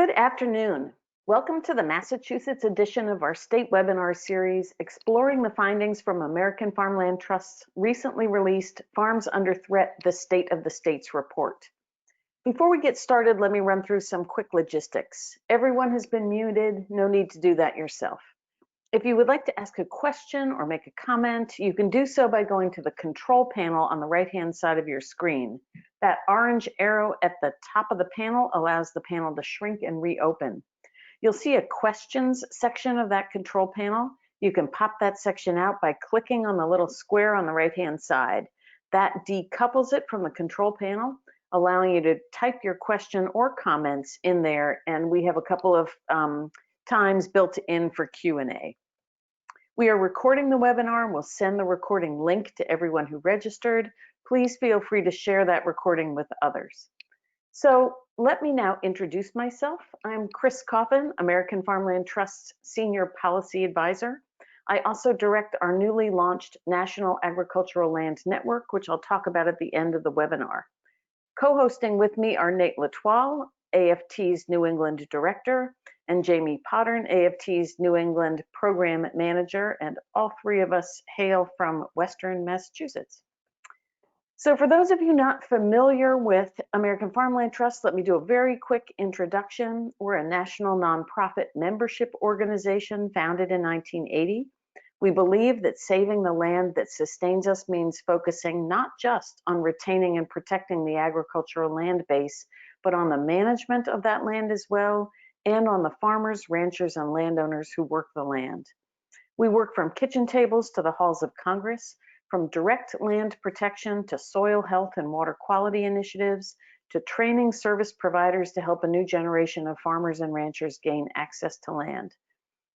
Good afternoon. Welcome to the Massachusetts edition of our state webinar series, exploring the findings from American Farmland Trust's recently released Farms Under Threat, the State of the States report. Before we get started, let me run through some quick logistics. Everyone has been muted, no need to do that yourself. If you would like to ask a question or make a comment, you can do so by going to the control panel on the right-hand side of your screen. That orange arrow at the top of the panel allows the panel to shrink and reopen. You'll see a questions section of that control panel. You can pop that section out by clicking on the little square on the right-hand side. That decouples it from the control panel, allowing you to type your question or comments in there, and we have a couple of times built in for Q&A. We are recording the webinar and we'll send the recording link to everyone who registered. Please feel free to share that recording with others. So let me now introduce myself. I'm Chris Coffin, American Farmland Trust's Senior Policy Advisor. I also direct our newly launched National Agricultural Land Network, which I'll talk about at the end of the webinar. Co-hosting with me are Nate Latoile, AFT's New England Director, and Jamie Pottern, AFT's New England Program Manager, and all three of us hail from Western Massachusetts. So for those of you not familiar with American Farmland Trust, let me do a very quick introduction. We're a national nonprofit membership organization founded in 1980. We believe that saving the land that sustains us means focusing not just on retaining and protecting the agricultural land base, but on the management of that land as well, and on the farmers, ranchers, and landowners who work the land. We work from kitchen tables to the halls of Congress, from direct land protection to soil health and water quality initiatives, to training service providers to help a new generation of farmers and ranchers gain access to land.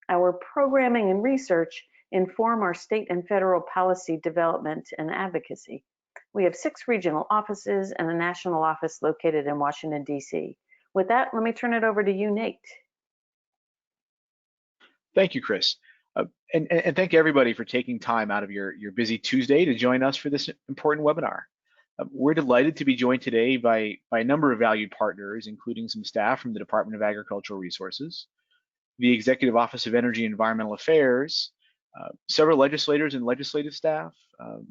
Our programming and research inform our state and federal policy development and advocacy. We have 6 regional offices and a national office located in Washington, D.C. With that, let me turn it over to you, Nate. Thank you, Chris. And thank everybody for taking time out of your busy Tuesday to join us for this important webinar. We're delighted to be joined today by a number of valued partners, including some staff from the Department of Agricultural Resources, the Executive Office of Energy and Environmental Affairs, several legislators and legislative staff,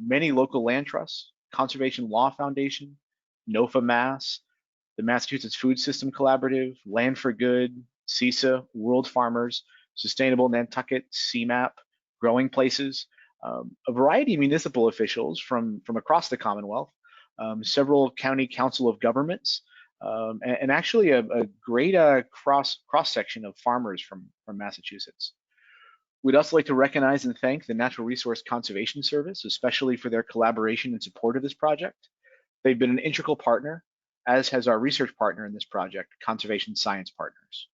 many local land trusts, Conservation Law Foundation, NOFA Mass, the Massachusetts Food System Collaborative, Land for Good, CISA, World Farmers, Sustainable Nantucket, CMAP, Growing Places, a variety of municipal officials from across the Commonwealth, several county council of governments, and actually a great cross-section of farmers from Massachusetts. We'd also like to recognize and thank the Natural Resource Conservation Service, especially for their collaboration and support of this project. They've been an integral partner, as has our research partner in this project, Conservation Science Partners.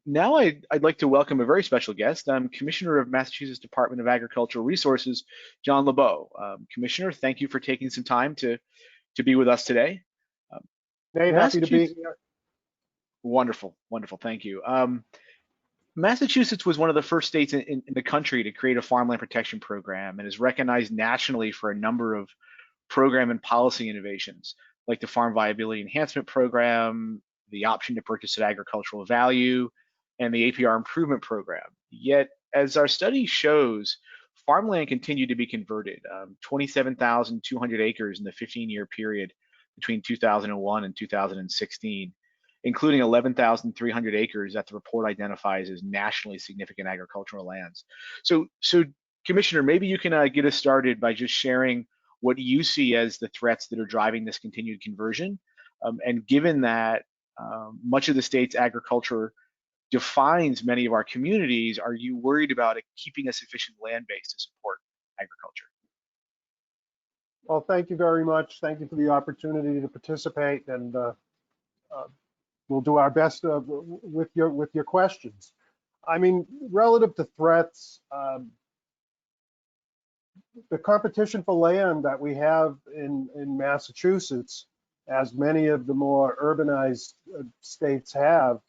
Now I'd like to welcome a very special guest, Commissioner of Massachusetts Department of Agricultural Resources, John LeBeau. Commissioner, thank you for taking some time to be with us today. Nate, happy to be here. Wonderful, wonderful, thank you. Massachusetts was one of the first states in the country to create a farmland protection program and is recognized nationally for a number of program and policy innovations, like the Farm Viability Enhancement Program, the option to purchase at agricultural value, and the APR Improvement Program. Yet, as our study shows, farmland continued to be converted, 27,200 acres in the 15-year period between 2001 and 2016, including 11,300 acres that the report identifies as nationally significant agricultural lands. So Commissioner, maybe you can get us started by just sharing what you see as the threats that are driving this continued conversion. And given that much of the state's agriculture defines many of our communities, are you worried about keeping a sufficient land base to support agriculture? Well, thank you very much. Thank you for the opportunity to participate, and we'll do our best with your questions. I mean, relative to threats, the competition for land that we have in Massachusetts, as many of the more urbanized states have,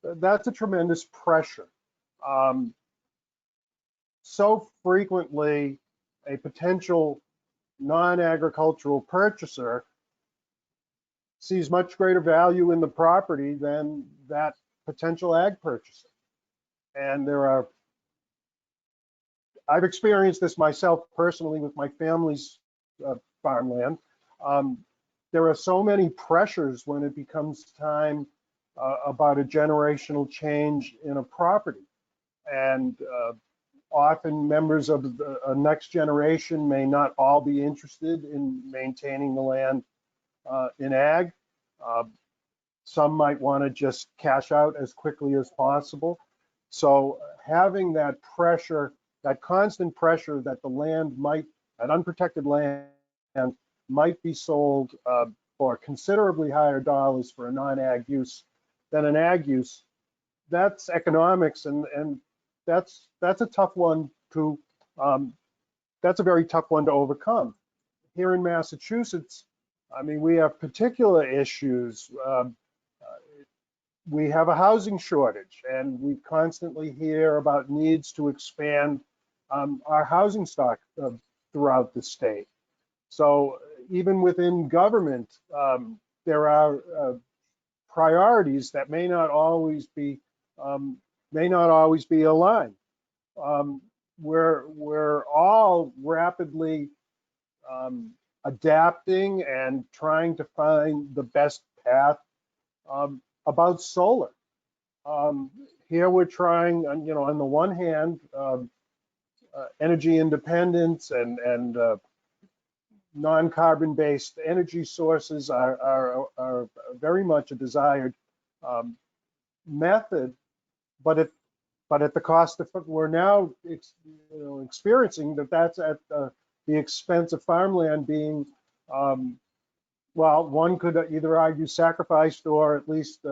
that's a tremendous pressure. So frequently, a potential non-agricultural purchaser sees much greater value in the property than that potential ag purchasing. And I've experienced this myself personally with my family's farmland. There are so many pressures when it becomes time about a generational change in a property. And often members of the next generation may not all be interested in maintaining the land in ag. Some might want to just cash out as quickly as possible. So having that pressure, that constant pressure that the land might, that unprotected land might be sold for considerably higher dollars for a non-ag use than an ag use, that's economics, and that's a tough one to that's a very tough one to overcome. Here in Massachusetts, I mean, we have particular issues. We have a housing shortage, and we constantly hear about needs to expand our housing stock throughout the state. So even within government, there are priorities that may not always be aligned. We're all rapidly adapting and trying to find the best path about solar. Here we're trying, you know, on the one hand, energy independence and non-carbon based energy sources are very much a desired method, but at the cost of, we're now experiencing that's at the expense of farmland being, well, one could either argue sacrificed or at least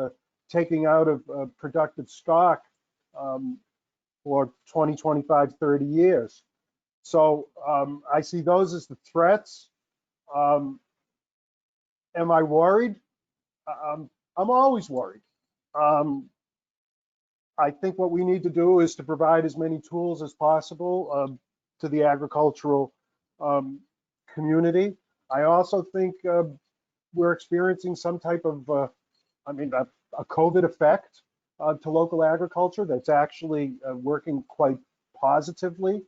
taking out of productive stock for 20, 25, 30 years. So I see those as the threats. Am I worried? I'm always worried. I think what we need to do is to provide as many tools as possible to the agricultural community. I also think we're experiencing some type of, a COVID effect to local agriculture that's actually working quite positively.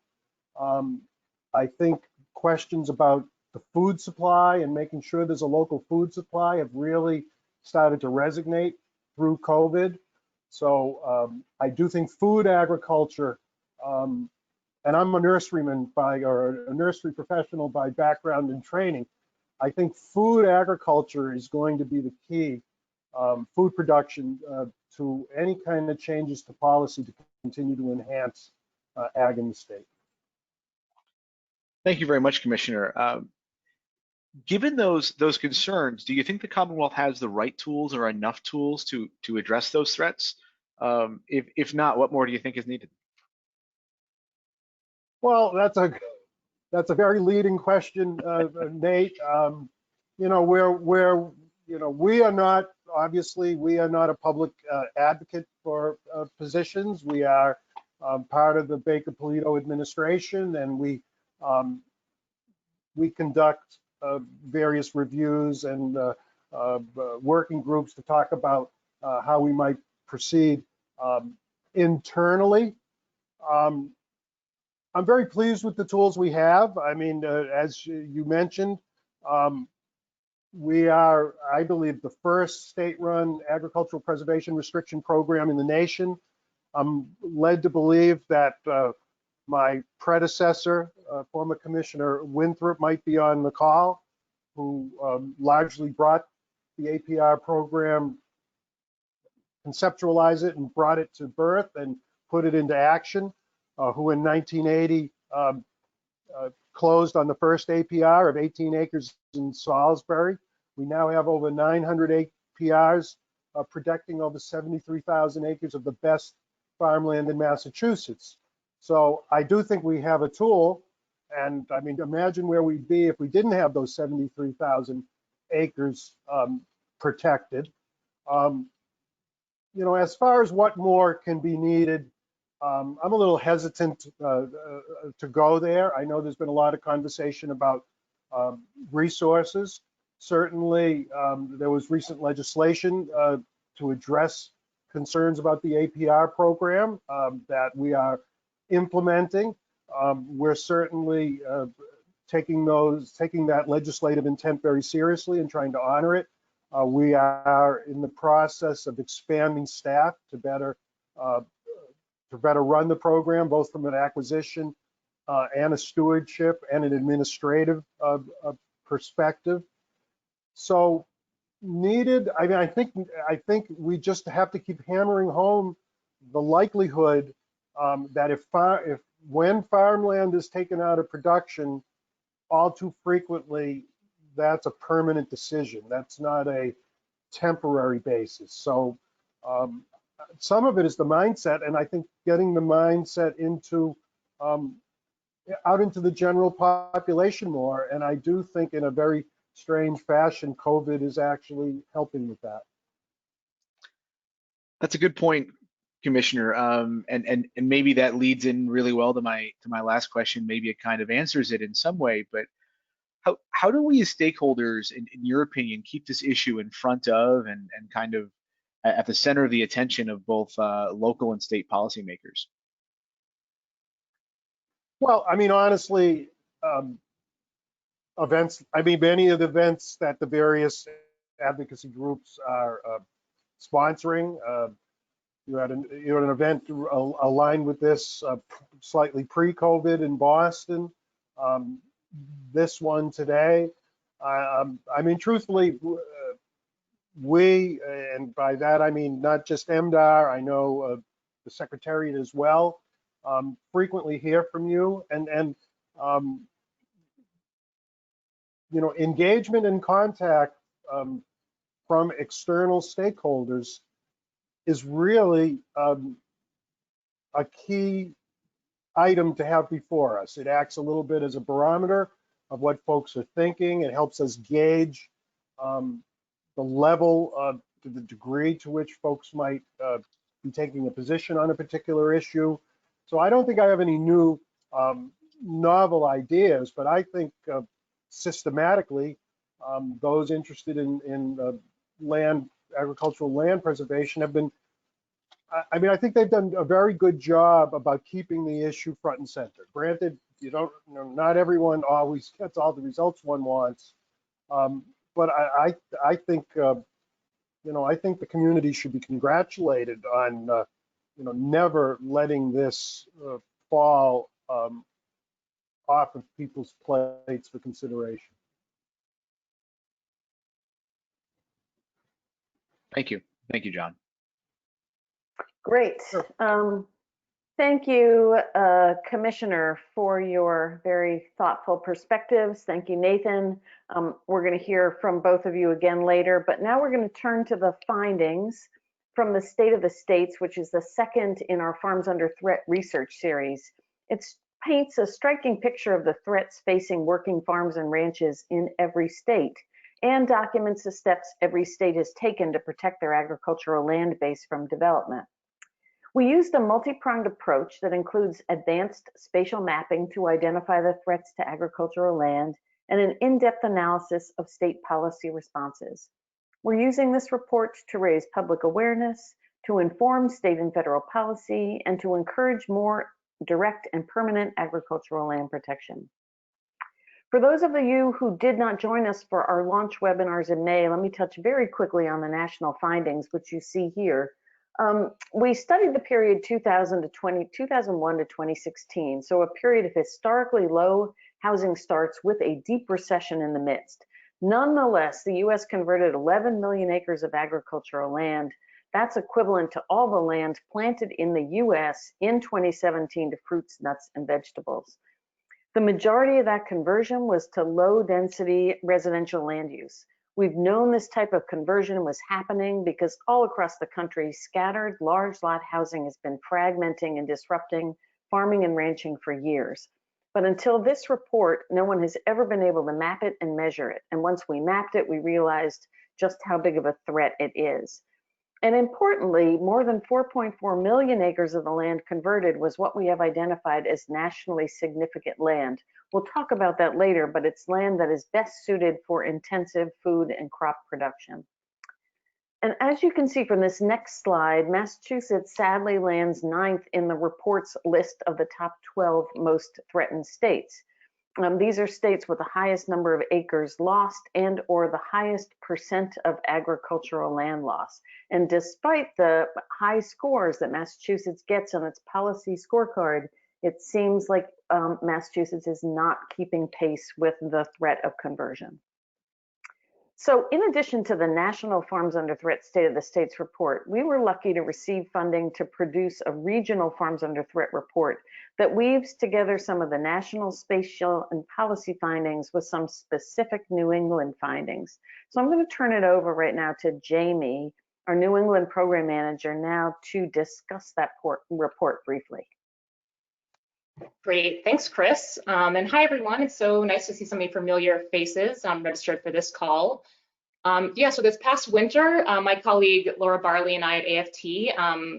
I think questions about the food supply and making sure there's a local food supply have really started to resonate through COVID. So I do think food agriculture, and I'm a nurseryman or a nursery professional by background and training. I think food agriculture is going to be the key, food production to any kind of changes to policy to continue to enhance ag in the state. Thank you very much, Commissioner. Given those concerns, do you think the Commonwealth has the right tools or enough tools to address those threats? If not, what more do you think is needed? Well, that's a very leading question, Nate. We are not, obviously, we are not a public advocate for positions. We are part of the Baker-Polito administration, and we conduct various reviews and working groups to talk about how we might proceed internally. I'm very pleased with the tools we have. I mean, as you mentioned, we are, I believe, the first state-run agricultural preservation restriction program in the nation. I'm led to believe that my predecessor, former Commissioner Winthrop, might be on the call, who largely brought the APR program, conceptualized it and brought it to birth and put it into action, who in 1980 closed on the first APR of 18 acres in Salisbury. We now have over 900 APRs protecting over 73,000 acres of the best farmland in Massachusetts. So I do think we have a tool, and I mean, imagine where we'd be if we didn't have those 73,000 acres protected. As far as what more can be needed, I'm a little hesitant to go there. I know there's been a lot of conversation about resources. Certainly, there was recent legislation to address concerns about the APR program that we are implementing. We're certainly taking that legislative intent very seriously and trying to honor it. We are in the process of expanding staff to better run the program, both from an acquisition and a stewardship and an administrative perspective. So needed, I mean, I think we just have to keep hammering home the likelihood that when farmland is taken out of production, all too frequently, that's a permanent decision. That's not a temporary basis. So some of it is the mindset, and I think getting the mindset into out into the general population more. And I do think in a very strange fashion, COVID is actually helping with that. That's a good point, Commissioner. And maybe that leads in really well to my last question. Maybe it kind of answers it in some way, but how do we as stakeholders, in your opinion, keep this issue in front of and kind of at the center of the attention of both local and state policymakers? Well, I mean, honestly, many of the events that the various advocacy groups are sponsoring. You had an event aligned with this slightly pre-COVID in Boston. This one today. I mean, truthfully, we, and by that I mean not just MDAR, I know the Secretariat as well, frequently hear from you, and you know, engagement and contact from external stakeholders is really a key item to have before us. It acts a little bit as a barometer of what folks are thinking. It helps us gauge the level, to the degree to which folks might be taking a position on a particular issue. So I don't think I have any new novel ideas, but I think systematically those interested in agricultural land preservation have been, I mean, I think they've done a very good job about keeping the issue front and center. Granted, not everyone always gets all the results one wants, but I think, I think the community should be congratulated on, never letting this fall off of people's plates for consideration. Thank you, John. Great. Sure. Thank you, Commissioner, for your very thoughtful perspectives. Thank you, Nathan. We're going to hear from both of you again later, but now we're going to turn to the findings from the State of the States, which is the second in our Farms Under Threat research series. It paints a striking picture of the threats facing working farms and ranches in every state and documents the steps every state has taken to protect their agricultural land base from development. We used a multi-pronged approach that includes advanced spatial mapping to identify the threats to agricultural land and an in-depth analysis of state policy responses. We're using this report to raise public awareness, to inform state and federal policy, and to encourage more direct and permanent agricultural land protection. For those of you who did not join us for our launch webinars in May, let me touch very quickly on the national findings, which you see here. We studied the period 2001 to 2016, so a period of historically low housing starts with a deep recession in the midst. Nonetheless, the U.S. converted 11 million acres of agricultural land. That's equivalent to all the land planted in the U.S. in 2017 to fruits, nuts, and vegetables. The majority of that conversion was to low density residential land use. We've known this type of conversion was happening because all across the country, scattered large lot housing has been fragmenting and disrupting farming and ranching for years. But until this report, no one has ever been able to map it and measure it. And once we mapped it, we realized just how big of a threat it is. And importantly, more than 4.4 million acres of the land converted was what we have identified as nationally significant land. We'll talk about that later, but it's land that is best suited for intensive food and crop production. And as you can see from this next slide, Massachusetts sadly lands 9th in the report's list of the top 12 most threatened states. These are states with the highest number of acres lost and or the highest percent of agricultural land loss. And despite the high scores that Massachusetts gets on its policy scorecard, it seems like Massachusetts is not keeping pace with the threat of conversion. So in addition to the National Farms Under Threat State of the States report, we were lucky to receive funding to produce a regional Farms Under Threat report that weaves together some of the national, spatial, and policy findings with some specific New England findings. So I'm going to turn it over right now to Jamie, our New England Program Manager, now to discuss that report briefly. Great, thanks, Chris. And hi, everyone. It's so nice to see so many familiar faces registered for this call. So this past winter, my colleague Laura Barley and I at AFT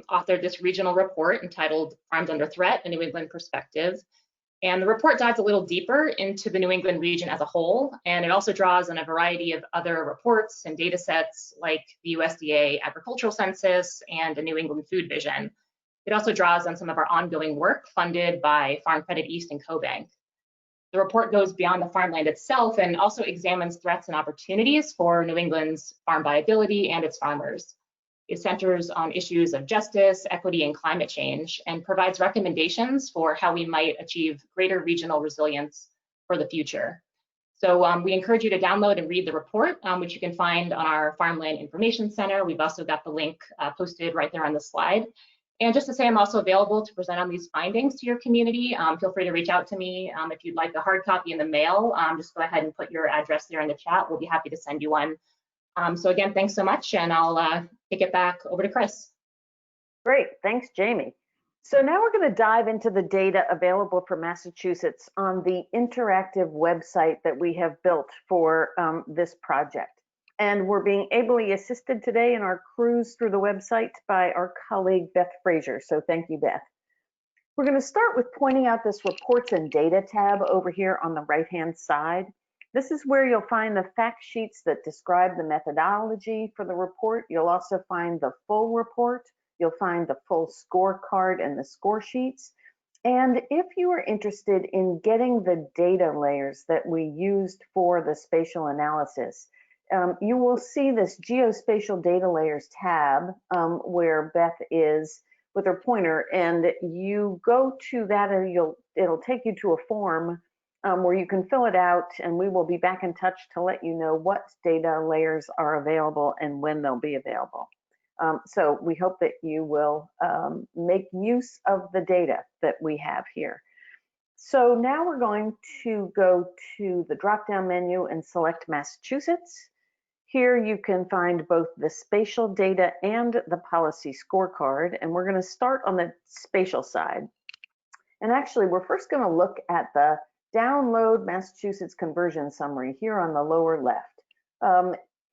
authored this regional report entitled Farms Under Threat, A New England Perspective. And the report dives a little deeper into the New England region as a whole, and it also draws on a variety of other reports and data sets like the USDA Agricultural Census and a New England Food Vision. It also draws on some of our ongoing work funded by Farm Credit East and CoBank. The report goes beyond the farmland itself and also examines threats and opportunities for New England's farm viability and its farmers. It centers on issues of justice, equity, and climate change, and provides recommendations for how we might achieve greater regional resilience for the future. So we encourage you to download and read the report, which you can find on our Farmland Information Center. We've also got the link posted right there on the slide. And just to say, I'm also available to present on these findings to your community. Feel free to reach out to me if you'd like a hard copy in the mail. Just go ahead and put your address there in the chat. We'll be happy to send you one. So again, thanks so much, and I'll kick it back over to Chris. Great, thanks, Jamie. So now we're going to dive into the data available for Massachusetts on the interactive website that we have built for this project. And we're being ably assisted today in our cruise through the website by our colleague, Beth Frazier. So thank you, Beth. We're going to start with pointing out this Reports and Data tab over here on the right-hand side. This is where you'll find the fact sheets that describe the methodology for the report. You'll also find the full report. You'll find the full scorecard and the score sheets. And if you are interested in getting the data layers that we used for the spatial analysis, you will see this Geospatial Data Layers tab where Beth is with her pointer, and you go to that and it'll take you to a form where you can fill it out, and we will be back in touch to let you know what data layers are available and when they'll be available. So we hope that you will make use of the data that we have here. So now we're going to go to the drop-down menu and select Massachusetts. Here you can find both the spatial data and the policy scorecard, and we're going to start on the spatial side. And actually, we're first going to look at the Download Massachusetts Conversion Summary here on the lower left.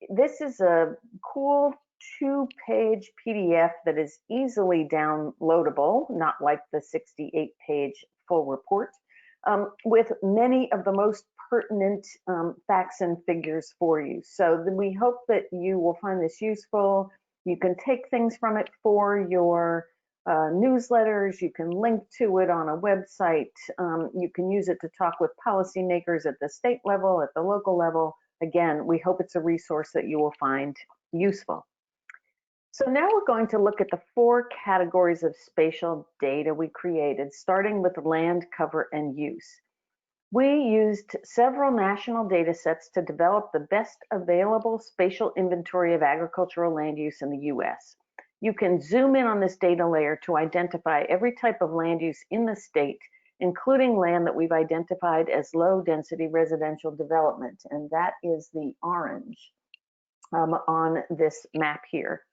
This is a cool 2-page PDF that is easily downloadable, not like the 68-page full report, with many of the most pertinent facts and figures for you. So we hope that you will find this useful. You can take things from it for your newsletters. You can link to it on a website. You can use it to talk with policymakers at the state level, at the local level. Again, we hope it's a resource that you will find useful. So now we're going to look at the 4 categories of spatial data we created, starting with land cover and use. We used several national data sets to develop the best available spatial inventory of agricultural land use in the US. You can zoom in on this data layer to identify every type of land use in the state, including land that we've identified as low density residential development, and that is the orange on this map here.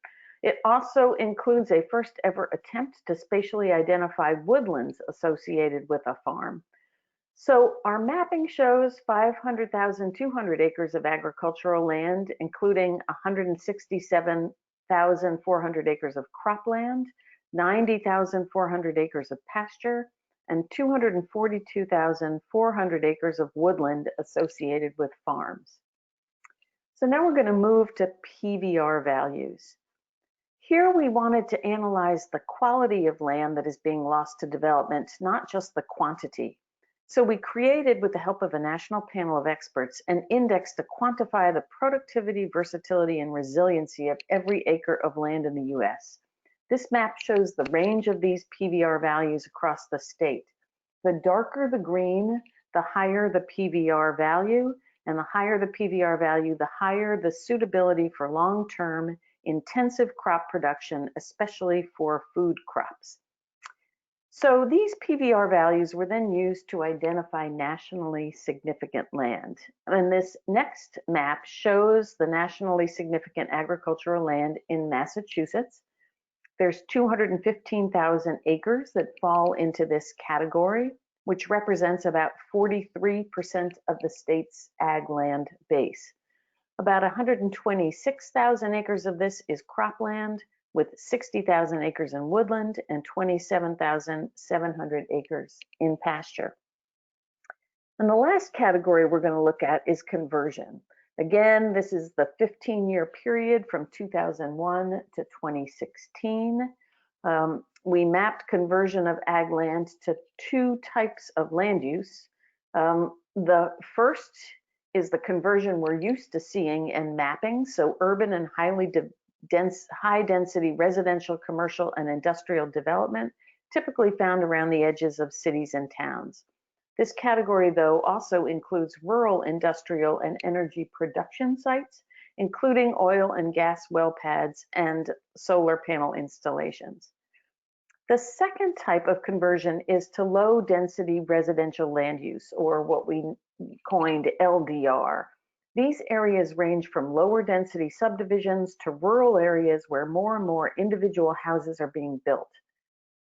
It also includes a first ever attempt to spatially identify woodlands associated with a farm. So our mapping shows 500,200 acres of agricultural land, including 167,400 acres of cropland, 90,400 acres of pasture, and 242,400 acres of woodland associated with farms. So now we're going to move to PVR values. Here we wanted to analyze the quality of land that is being lost to development, not just the quantity. So we created, with the help of a national panel of experts, an index to quantify the productivity, versatility, and resiliency of every acre of land in the US. This map shows the range of these PVR values across the state. The darker the green, the higher the PVR value, and the higher the PVR value, the higher the suitability for long-term intensive crop production, especially for food crops. So these PVR values were then used to identify nationally significant land. And this next map shows the nationally significant agricultural land in Massachusetts. There's 215,000 acres that fall into this category, which represents about 43% of the state's ag land base. About 126,000 acres of this is cropland, with 60,000 acres in woodland and 27,700 acres in pasture. And the last category we're going to look at is conversion. Again, this is the 15-year period from 2001 to 2016. We mapped conversion of ag land to two types of land use. The first is the conversion we're used to seeing and mapping, so urban and high density residential, commercial, and industrial development, typically found around the edges of cities and towns. This category, though, also includes rural industrial and energy production sites, including oil and gas well pads and solar panel installations. The second type of conversion is to low density residential land use, or what we coined LDR. These areas range from lower density subdivisions to rural areas where more and more individual houses are being built.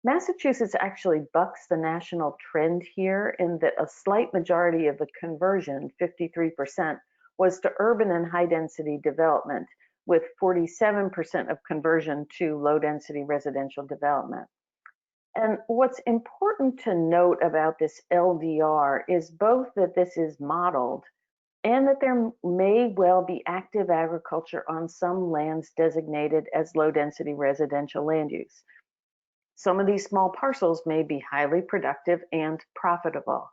Massachusetts actually bucks the national trend here in that a slight majority of the conversion, 53%, was to urban and high density development, with 47% of conversion to low density residential development. And what's important to note about this LDR is both that this is modeled and that there may well be active agriculture on some lands designated as low density residential land use. Some of these small parcels may be highly productive and profitable,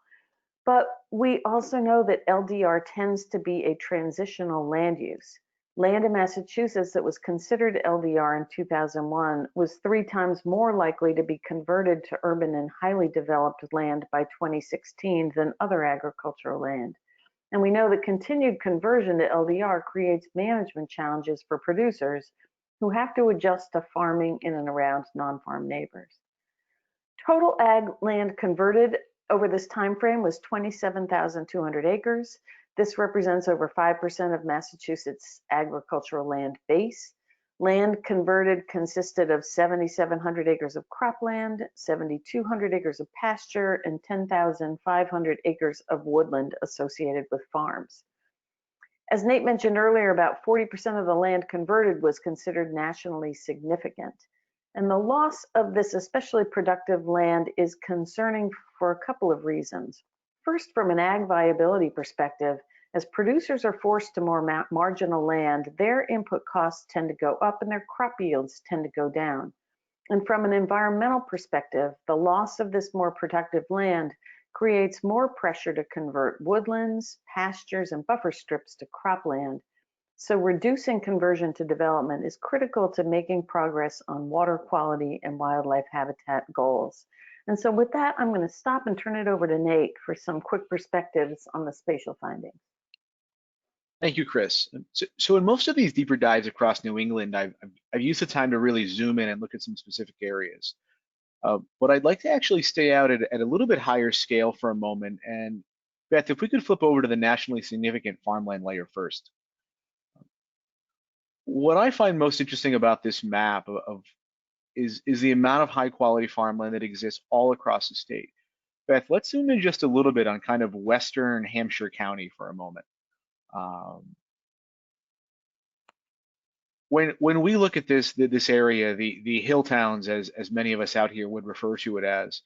but we also know that LDR tends to be a transitional land use. Land in Massachusetts that was considered LDR in 2001 was 3 times more likely to be converted to urban and highly developed land by 2016 than other agricultural land. And we know that continued conversion to LDR creates management challenges for producers who have to adjust to farming in and around non-farm neighbors. Total ag land converted over this time frame was 27,200 acres. This represents over 5% of Massachusetts' agricultural land base. Land converted consisted of 7,700 acres of cropland, 7,200 acres of pasture, and 10,500 acres of woodland associated with farms. As Nate mentioned earlier, about 40% of the land converted was considered nationally significant. And the loss of this especially productive land is concerning for a couple of reasons. First, from an ag viability perspective, as producers are forced to more marginal land, their input costs tend to go up and their crop yields tend to go down. And from an environmental perspective, the loss of this more productive land creates more pressure to convert woodlands, pastures, and buffer strips to cropland. So reducing conversion to development is critical to making progress on water quality and wildlife habitat goals. And so with that, I'm going to stop and turn it over to Nate for some quick perspectives on the spatial findings. Thank you, Chris. So in most of these deeper dives across New England, I've used the time to really zoom in and look at some specific areas. But I'd like to actually stay out at a little bit higher scale for a moment. And Beth, if we could flip over to the nationally significant farmland layer first. What I find most interesting about this map is the amount of high quality farmland that exists all across the state. Beth, let's zoom in just a little bit on kind of Western Hampshire County for a moment. When we look at this area, the hill towns, as many of us out here would refer to it as,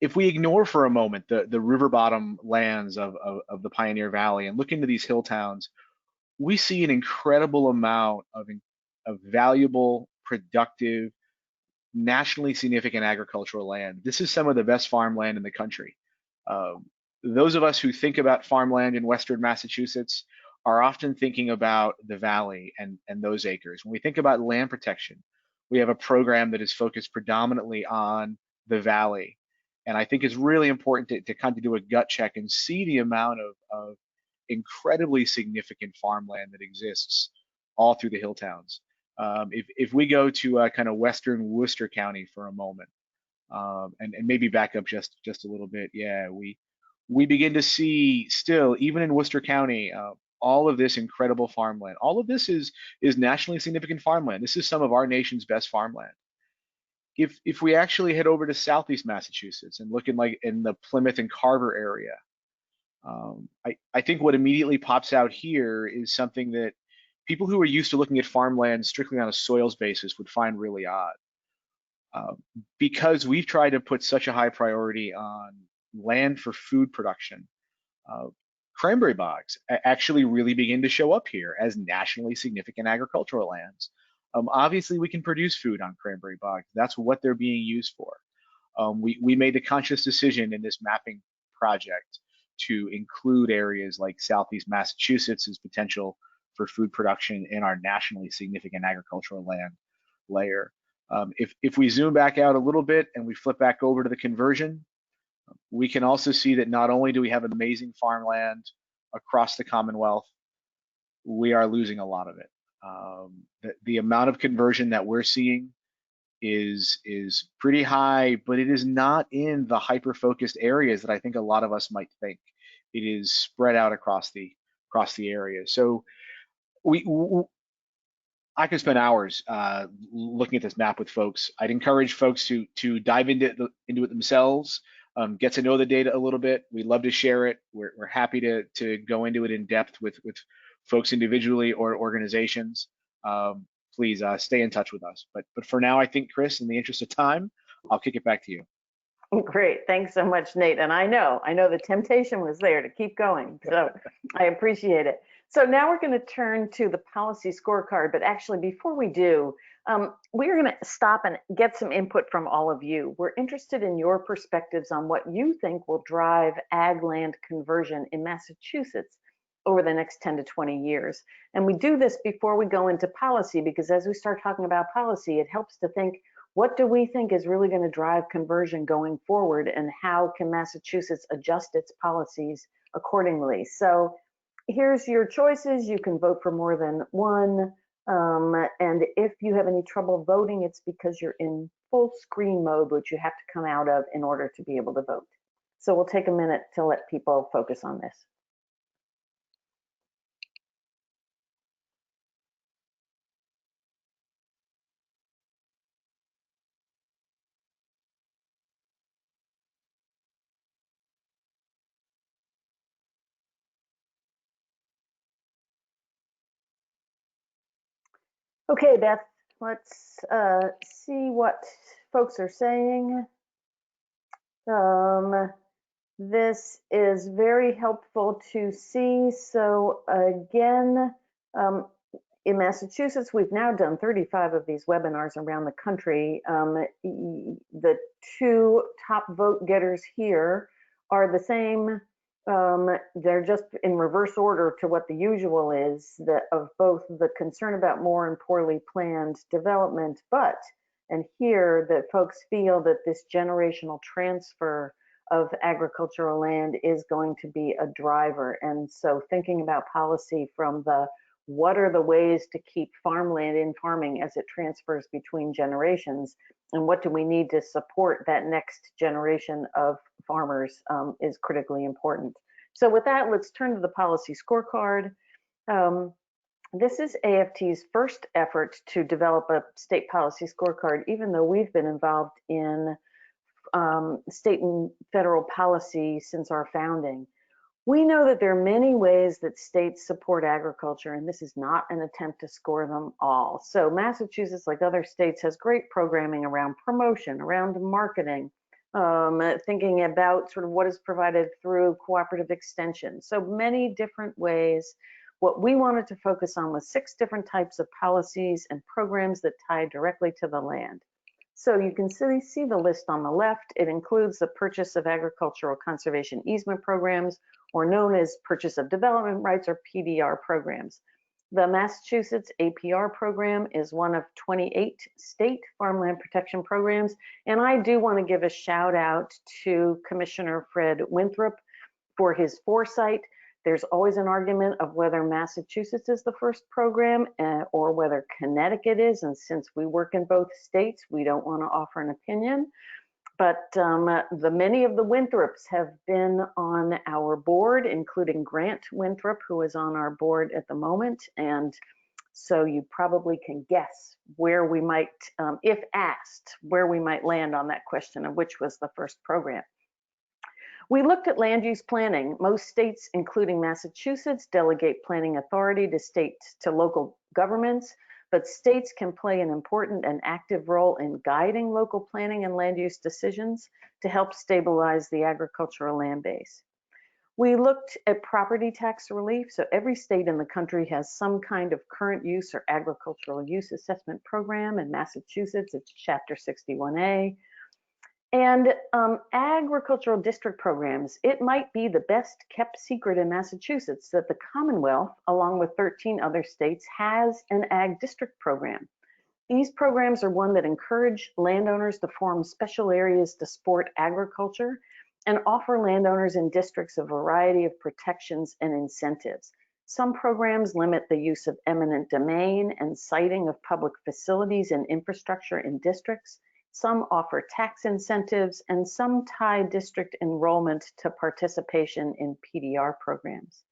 if we ignore for a moment the river bottom lands of the Pioneer Valley and look into these hill towns, we see an incredible amount of valuable, productive, nationally significant agricultural land. This is some of the best farmland in the country. Those of us who think about farmland in Western Massachusetts are often thinking about the valley and those acres. When we think about land protection, we have a program that is focused predominantly on the valley. And I think it's really important to kind of do a gut check and see the amount of incredibly significant farmland that exists all through the hill towns. If we go to kind of Western Worcester County for a moment, and maybe back up just a little bit, yeah, we begin to see still, even in Worcester County, all of this incredible farmland. All of this is nationally significant farmland. This is some of our nation's best farmland. If we actually head over to Southeast Massachusetts and look in the Plymouth and Carver area, I think what immediately pops out here is something that people who are used to looking at farmland strictly on a soils basis would find really odd. Because we've tried to put such a high priority on land for food production, cranberry bogs actually really begin to show up here as nationally significant agricultural lands. Obviously, we can produce food on cranberry bogs. That's what they're being used for. We made the conscious decision in this mapping project to include areas like Southeast Massachusetts as potential for food production in our nationally significant agricultural land layer. If we zoom back out a little bit and we flip back over to the conversion, we can also see that not only do we have amazing farmland across the Commonwealth, we are losing a lot of it. The amount of conversion that we're seeing is pretty high, but it is not in the hyper-focused areas that I think a lot of us might think. It is spread out across the area. So I could spend hours looking at this map with folks. I'd encourage folks to dive into it themselves, get to know the data a little bit. We'd love to share it. We're happy to go into it in depth with folks individually or organizations. Please stay in touch with us. But for now, I think, Chris, in the interest of time, I'll kick it back to you. Great. Thanks so much, Nate. And I know the temptation was there to keep going. So I appreciate it. So now we're going to turn to the policy scorecard. But actually, before we do, we're going to stop and get some input from all of you. We're interested in your perspectives on what you think will drive ag land conversion in Massachusetts over the next 10 to 20 years. And we do this before we go into policy, because as we start talking about policy, it helps to think, what do we think is really going to drive conversion going forward, and how can Massachusetts adjust its policies accordingly? So here's your choices. You can vote for more than one. And if you have any trouble voting, it's because you're in full screen mode, which you have to come out of in order to be able to vote. So we'll take a minute to let people focus on this. Okay, Beth, let's see what folks are saying. This is very helpful to see. So again, in Massachusetts, we've now done 35 of these webinars around the country. The two top vote getters here are the same. They're just in reverse order to what the usual is, of both the concern about more and poorly planned development, and here that folks feel that this generational transfer of agricultural land is going to be a driver. And so thinking about policy from what are the ways to keep farmland in farming as it transfers between generations, and what do we need to support that next generation of farmers is critically important. So with that, let's turn to the policy scorecard. This is AFT's first effort to develop a state policy scorecard, even though we've been involved in state and federal policy since our founding. We know that there are many ways that states support agriculture, and this is not an attempt to score them all. So Massachusetts, like other states, has great programming around promotion, around marketing, thinking about sort of what is provided through cooperative extension. So many different ways. What we wanted to focus on was 6 different types of policies and programs that tie directly to the land. So you can see the list on the left. It includes the purchase of agricultural conservation easement programs, or known as purchase of development rights, or PDR programs. The Massachusetts APR program is one of 28 state farmland protection programs. And I do want to give a shout out to Commissioner Fred Winthrop for his foresight. There's always an argument of whether Massachusetts is the first program or whether Connecticut is. And since we work in both states, we don't want to offer an opinion. But many of the Winthrops have been on our board, including Grant Winthrop, who is on our board at the moment. And so you probably can guess where we might, if asked, where we might land on that question of which was the first program. We looked at land use planning. Most states, including Massachusetts, delegate planning authority to local governments, but states can play an important and active role in guiding local planning and land use decisions to help stabilize the agricultural land base. We looked at property tax relief. So every state in the country has some kind of current use or agricultural use assessment program. In Massachusetts, it's Chapter 61A. And agricultural district programs, it might be the best kept secret in Massachusetts that the Commonwealth, along with 13 other states, has an ag district program. These programs are one that encourage landowners to form special areas to support agriculture and offer landowners in districts a variety of protections and incentives. Some programs limit the use of eminent domain and siting of public facilities and infrastructure in districts. Some offer tax incentives, and some tie district enrollment to participation in PDR programs.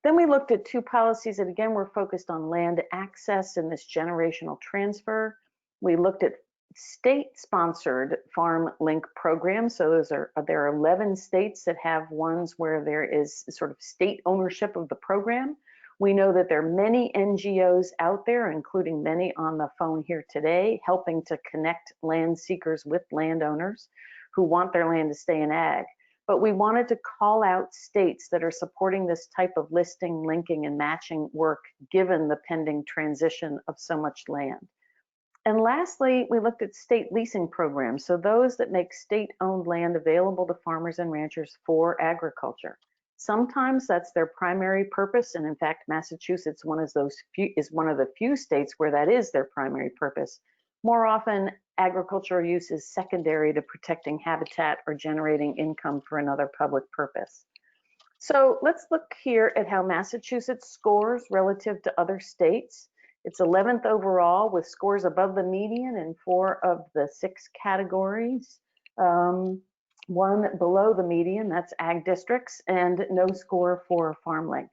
Then we looked at 2 policies that again were focused on land access and this generational transfer. We looked at state-sponsored farm link programs. So there are 11 states that have ones where there is sort of state ownership of the program. We know that there are many NGOs out there, including many on the phone here today, helping to connect land seekers with landowners who want their land to stay in ag. But we wanted to call out states that are supporting this type of listing, linking, and matching work, given the pending transition of so much land. And lastly, we looked at state leasing programs, so those that make state-owned land available to farmers and ranchers for agriculture. Sometimes that's their primary purpose, and in fact, Massachusetts is one of the few states where that is their primary purpose. More often, agricultural use is secondary to protecting habitat or generating income for another public purpose. So let's look here at how Massachusetts scores relative to other states. It's 11th overall with scores above the median in 4 of the 6 categories. 1 below the median, that's ag districts, and no score for FarmLink.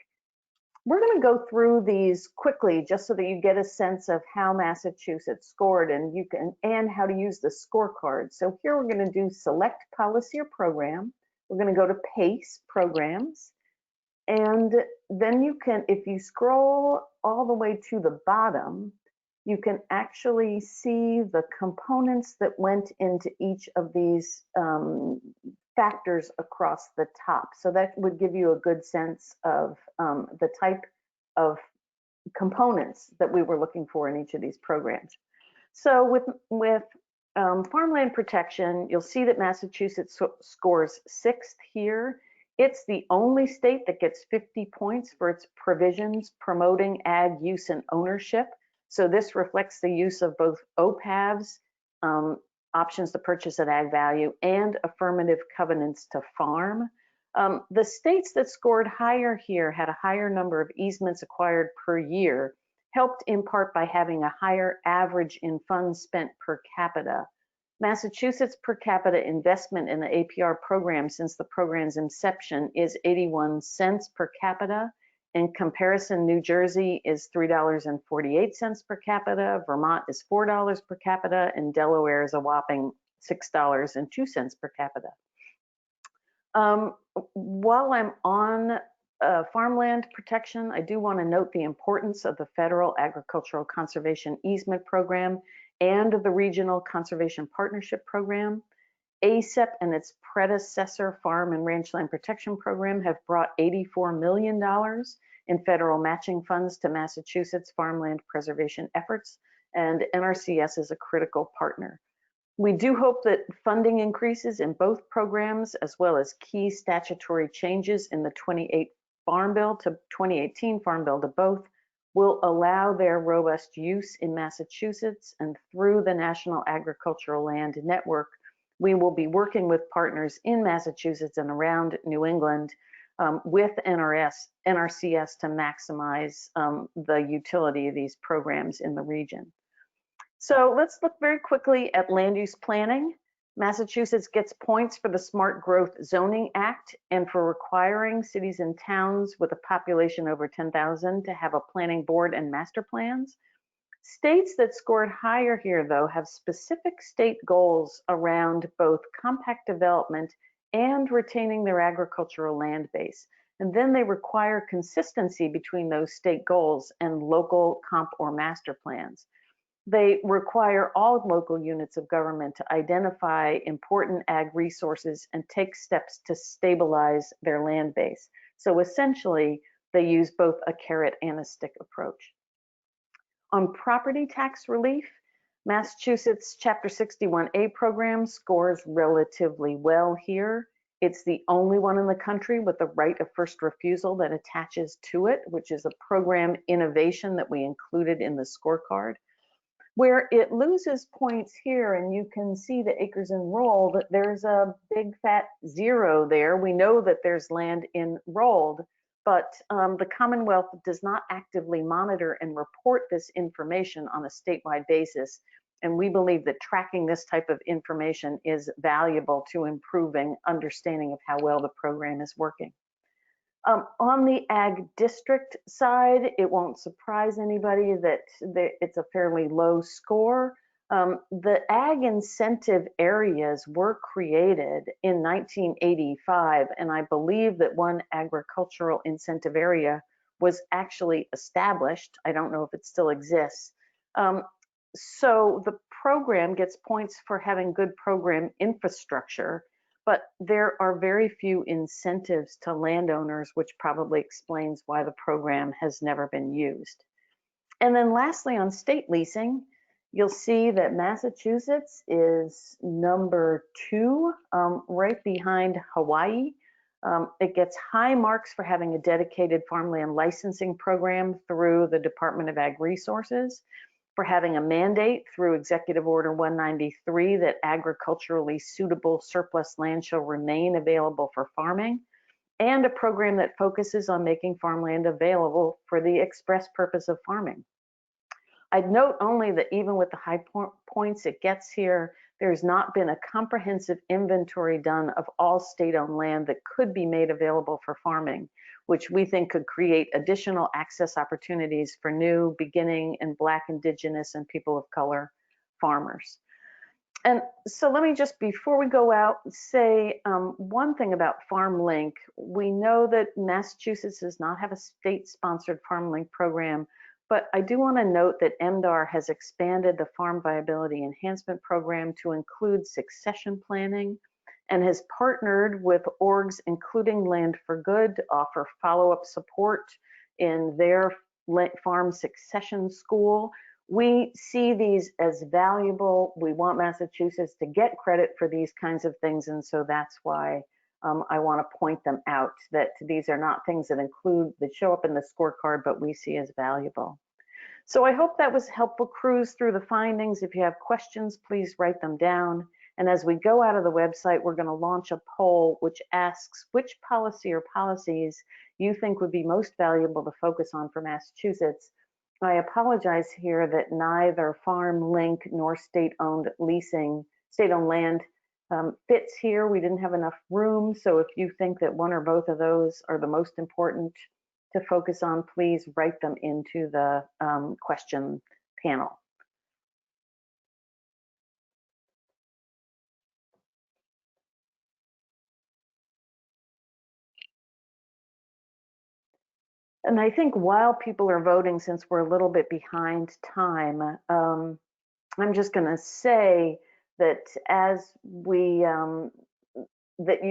We're going to go through these quickly just so that you get a sense of how Massachusetts scored and how to use the scorecard. So here we're going to do select policy or program. We're going to go to PACE programs. And then you can, if you scroll all the way to the bottom, you can actually see the components that went into each of these factors across the top. So that would give you a good sense of the type of components that we were looking for in each of these programs. So with farmland protection, you'll see that Massachusetts scores 6th here. It's the only state that gets 50 points for its provisions promoting ag use and ownership. So this reflects the use of both OPAVs, options to purchase at ag value, and affirmative covenants to farm. The states that scored higher here had a higher number of easements acquired per year, helped in part by having a higher average in funds spent per capita. Massachusetts per capita investment in the APR program since the program's inception is 81 cents per capita. In comparison, New Jersey is $3.48 per capita, Vermont is $4 per capita, and Delaware is a whopping $6.02 per capita. While I'm on farmland protection, I do want to note the importance of the Federal Agricultural Conservation Easement Program and the Regional Conservation Partnership Program. ACEP and its predecessor Farm and Ranch Land Protection Program have brought $84 million in federal matching funds to Massachusetts farmland preservation efforts, and NRCS is a critical partner. We do hope that funding increases in both programs, as well as key statutory changes in the 2018 Farm Bill to both, will allow their robust use in Massachusetts. And through the National Agricultural Land Network, we will be working with partners in Massachusetts and around New England with NRCS to maximize the utility of these programs in the region. So let's look very quickly at land use planning. Massachusetts gets points for the Smart Growth Zoning Act and for requiring cities and towns with a population over 10,000 to have a planning board and master plans. States that scored higher here, though, have specific state goals around both compact development and retaining their agricultural land base. And then they require consistency between those state goals and local comp or master plans. They require all local units of government to identify important ag resources and take steps to stabilize their land base. So essentially, they use both a carrot and a stick approach. On property tax relief, Massachusetts Chapter 61A program scores relatively well here. It's the only one in the country with the right of first refusal that attaches to it, which is a program innovation that we included in the scorecard. Where it loses points here, and you can see the acres enrolled, there's a big fat zero there. We know that there's land enrolled, but the Commonwealth does not actively monitor and report this information on a statewide basis. And we believe that tracking this type of information is valuable to improving understanding of how well the program is working. On the ag district side, it won't surprise anybody that it's a fairly low score. The ag incentive areas were created in 1985, and I believe that one agricultural incentive area was actually established. I don't know if it still exists. So the program gets points for having good program infrastructure, but there are very few incentives to landowners, which probably explains why the program has never been used. And then lastly, on state leasing, you'll see that Massachusetts is number 2, right behind Hawaii. It gets high marks for having a dedicated farmland licensing program through the Department of Ag Resources, for having a mandate through Executive Order 193 that agriculturally suitable surplus land shall remain available for farming, and a program that focuses on making farmland available for the express purpose of farming. I'd note only that even with the high points it gets here, there's not been a comprehensive inventory done of all state-owned land that could be made available for farming, which we think could create additional access opportunities for new, beginning, and Black, Indigenous, and people of color farmers. And so let me just, before we go out, say one thing about FarmLink. We know that Massachusetts does not have a state-sponsored FarmLink program, but I do want to note that MDAR has expanded the Farm Viability Enhancement Program to include succession planning, and has partnered with orgs including Land for Good to offer follow-up support in their farm succession school. We see these as valuable. We want Massachusetts to get credit for these kinds of things, and so that's why I want to point them out, that these are not things that show up in the scorecard, but we see as valuable. So I hope that was helpful cruise through the findings. If you have questions, please write them down. And as we go out of the website, we're going to launch a poll which asks which policy or policies you think would be most valuable to focus on for Massachusetts. I apologize here that neither FarmLink nor state-owned land fits here. We didn't have enough room. So if you think that one or both of those are the most important to focus on, please write them into the question panel. And I think while people are voting, since we're a little bit behind time, I'm just going to say that as we that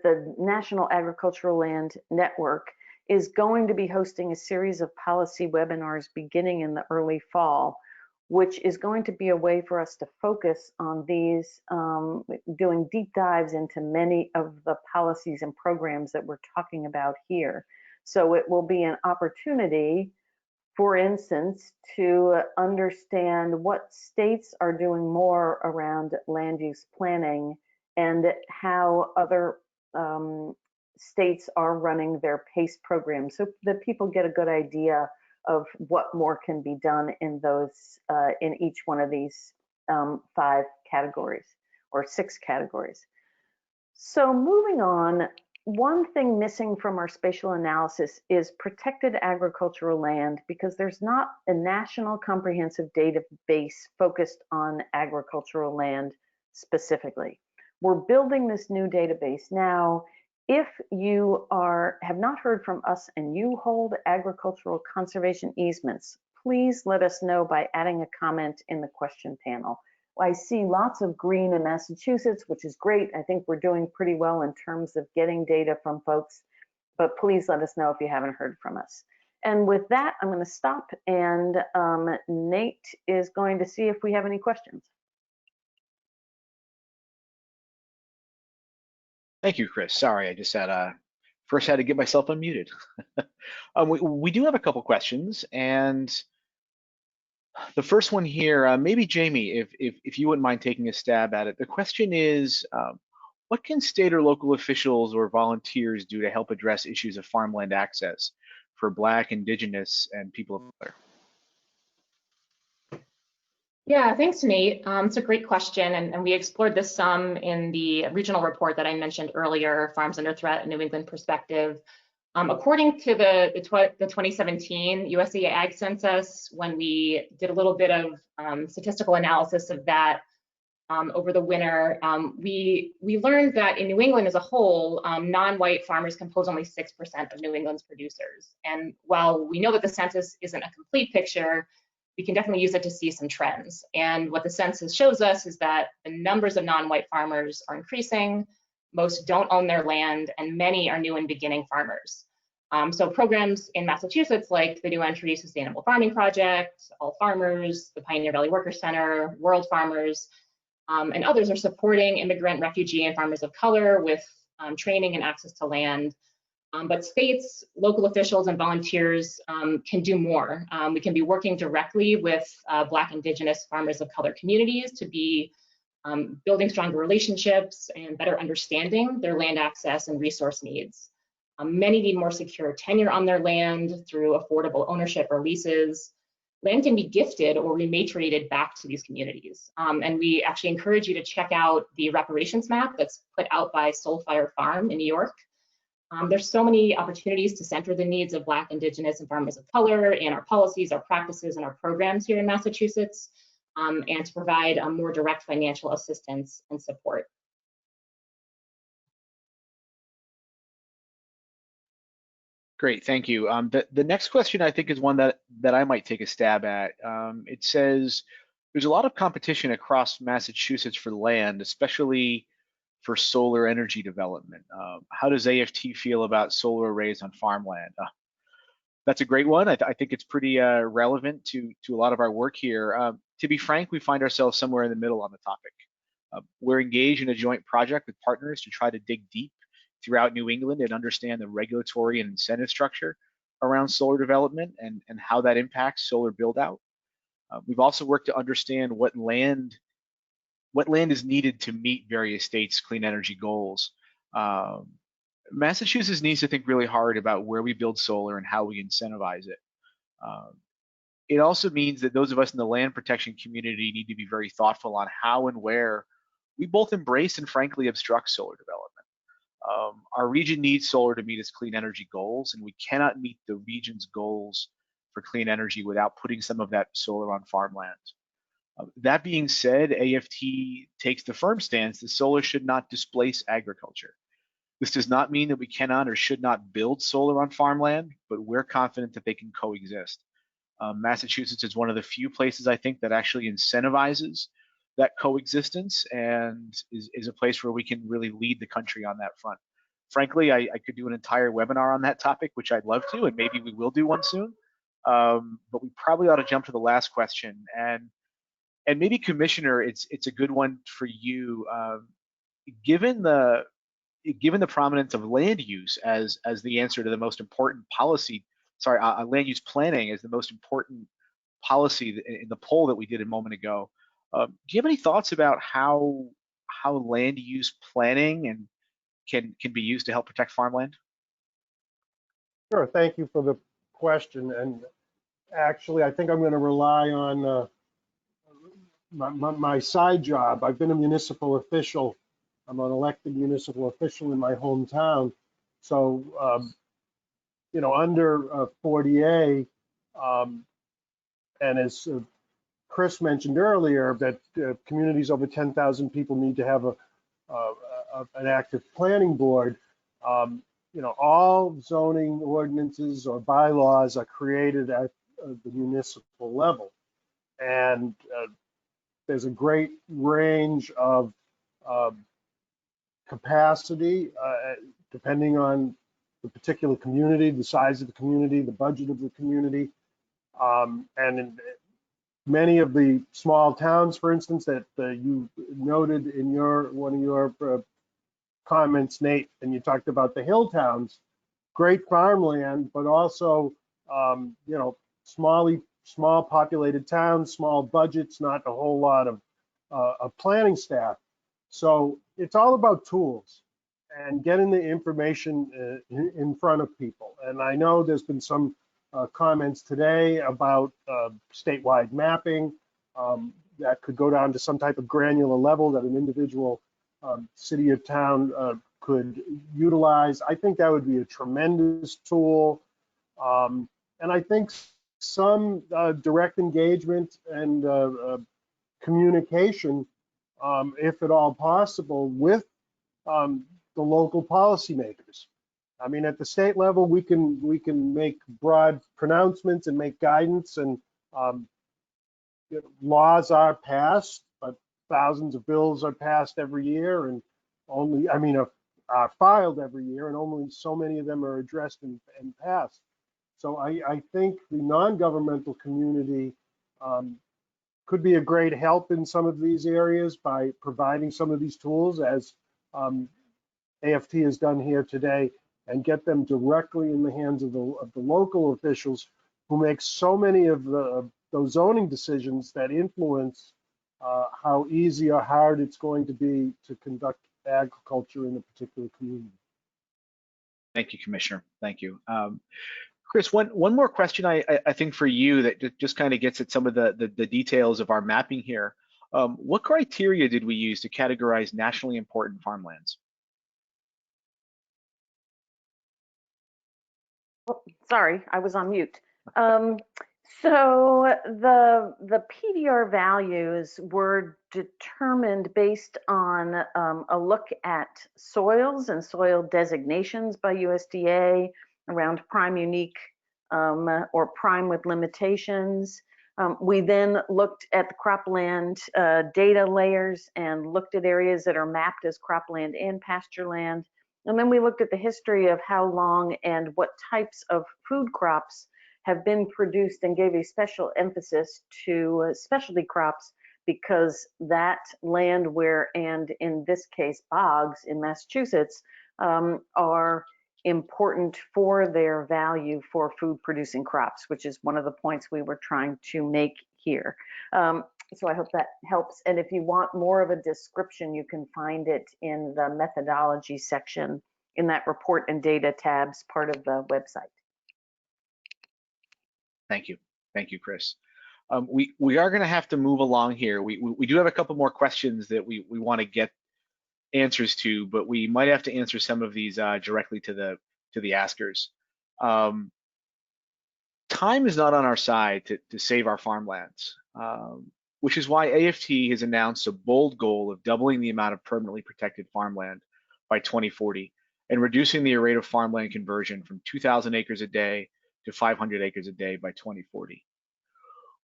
the National Agricultural Land Network is going to be hosting a series of policy webinars beginning in the early fall, which is going to be a way for us to focus on these, doing deep dives into many of the policies and programs that we're talking about here. So it will be an opportunity, for instance, to understand what states are doing more around land use planning and how other states are running their PACE programs, so that people get a good idea of what more can be done in those, in each one of these 5 categories or 6 categories. So moving on, one thing missing from our spatial analysis is protected agricultural land, because there's not a national comprehensive database focused on agricultural land specifically. We're building this new database now. If you have not heard from us and you hold agricultural conservation easements, please let us know by adding a comment in the question panel. I see lots of green in Massachusetts, which is great. I think we're doing pretty well in terms of getting data from folks, but please let us know if you haven't heard from us. And with that, I'm going to stop, and Nate is going to see if we have any questions. Thank you, Chris. Sorry, I just had first had to get myself unmuted. We do have a couple questions, and the first one here, maybe Jamie, if you wouldn't mind taking a stab at it. The question is, what can state or local officials or volunteers do to help address issues of farmland access for Black, Indigenous, and people of color? Yeah, thanks, Nate. It's a great question, and we explored this some in the regional report that I mentioned earlier, Farms Under Threat, a New England Perspective. According to the 2017 USDA Ag Census, when we did a little bit of statistical analysis of that over the winter, we learned that in New England as a whole, non-white farmers compose only 6% of New England's producers. And while we know that the census isn't a complete picture, we can definitely use it to see some trends. And what the census shows us is that the numbers of non-white farmers are increasing, most don't own their land, and many are new and beginning farmers. So programs in Massachusetts like the New Entry Sustainable Farming Project, All Farmers, the Pioneer Valley Worker Center, World Farmers, and others are supporting immigrant, refugee, and farmers of color with training and access to land. But states, local officials, and volunteers can do more. We can be working directly with Black, Indigenous, farmers of color communities to be building stronger relationships and better understanding their land access and resource needs. Many need more secure tenure on their land through affordable ownership or leases. Land can be gifted or rematriated back to these communities. And we actually encourage you to check out the reparations map that's put out by Soulfire Farm in New York. There's so many opportunities to center the needs of Black, Indigenous, and farmers of color in our policies, our practices, and our programs here in Massachusetts, and to provide more direct financial assistance and support. Great, thank you. The next question I think is one that I might take a stab at. It says, there's a lot of competition across Massachusetts for land, especially for solar energy development. How does AFT feel about solar arrays on farmland? That's a great one. I think it's pretty relevant to a lot of our work here. To be frank, we find ourselves somewhere in the middle on the topic. We're engaged in a joint project with partners to try to dig deep throughout New England and understand the regulatory and incentive structure around solar development and how that impacts solar build out. We've also worked to understand what land is needed to meet various states' clean energy goals. Massachusetts needs to think really hard about where we build solar and how we incentivize it. It also means that those of us in the land protection community need to be very thoughtful on how and where we both embrace and frankly obstruct solar development. Our region needs solar to meet its clean energy goals, and we cannot meet the region's goals for clean energy without putting some of that solar on farmland. That being said, AFT takes the firm stance that solar should not displace agriculture. This does not mean that we cannot or should not build solar on farmland, but we're confident that they can coexist. Massachusetts is one of the few places I think that actually incentivizes that coexistence and is a place where we can really lead the country on that front. Frankly, I could do an entire webinar on that topic, which I'd love to, and maybe we will do one soon. But we probably ought to jump to the last question. And maybe, Commissioner, it's a good one for you. Given the prominence of land use as the answer to the most important policy, land use planning as the most important policy in the poll that we did a moment ago, do you have any thoughts about how land use planning and can be used to help protect farmland? Sure, thank you for the question. And actually, I think I'm going to rely on my side job. I've been a municipal official. I'm an elected municipal official in my hometown. So, you know, under 40A, and as Chris mentioned earlier, that communities over 10,000 people need to have an active planning board. You know, all zoning ordinances or bylaws are created at the municipal level. And there's a great range of capacity depending on the particular community, the size of the community, the budget of the community. And in many of the small towns, for instance, that you noted in one of your comments, Nate, and you talked about the hill towns, great farmland, but also, you know, small populated towns, small budgets, not a whole lot of planning staff. So it's all about tools and getting the information in front of people. And I know there's been some comments today about statewide mapping that could go down to some type of granular level that an individual city or town could utilize. I think that would be a tremendous tool. And I think some direct engagement and communication, if at all possible, with the local policymakers. I mean, at the state level, we can make broad pronouncements and make guidance, and you know, laws are passed, but thousands of bills are passed every year, and are filed every year, and only so many of them are addressed and passed. So I think the non-governmental community could be a great help in some of these areas by providing some of these tools, as AFT has done here today, and get them directly in the hands of the local officials who make so many of those zoning decisions that influence how easy or hard it's going to be to conduct agriculture in a particular community. Thank you, Commissioner. Thank you. Chris, one more question I think for you that just kind of gets at some of the details of our mapping here. What criteria did we use to categorize nationally important farmlands? Oh, sorry, I was on mute. So the PDR values were determined based on a look at soils and soil designations by USDA around prime unique or prime with limitations. We then looked at the cropland data layers and looked at areas that are mapped as cropland and pasture land. And then we looked at the history of how long and what types of food crops have been produced, and gave a special emphasis to specialty crops, because that land and in this case bogs in Massachusetts, are important for their value for food producing crops, which is one of the points we were trying to make here. So I hope that helps. And if you want more of a description, you can find it in the methodology section in that report and data tabs part of the website. Thank you, Chris. We are going to have to move along here. We do have a couple more questions that we want to get answers to, but we might have to answer some of these directly to the askers. Time is not on our side to save our farmlands, which is why AFT has announced a bold goal of doubling the amount of permanently protected farmland by 2040 and reducing the rate of farmland conversion from 2,000 acres a day to 500 acres a day by 2040.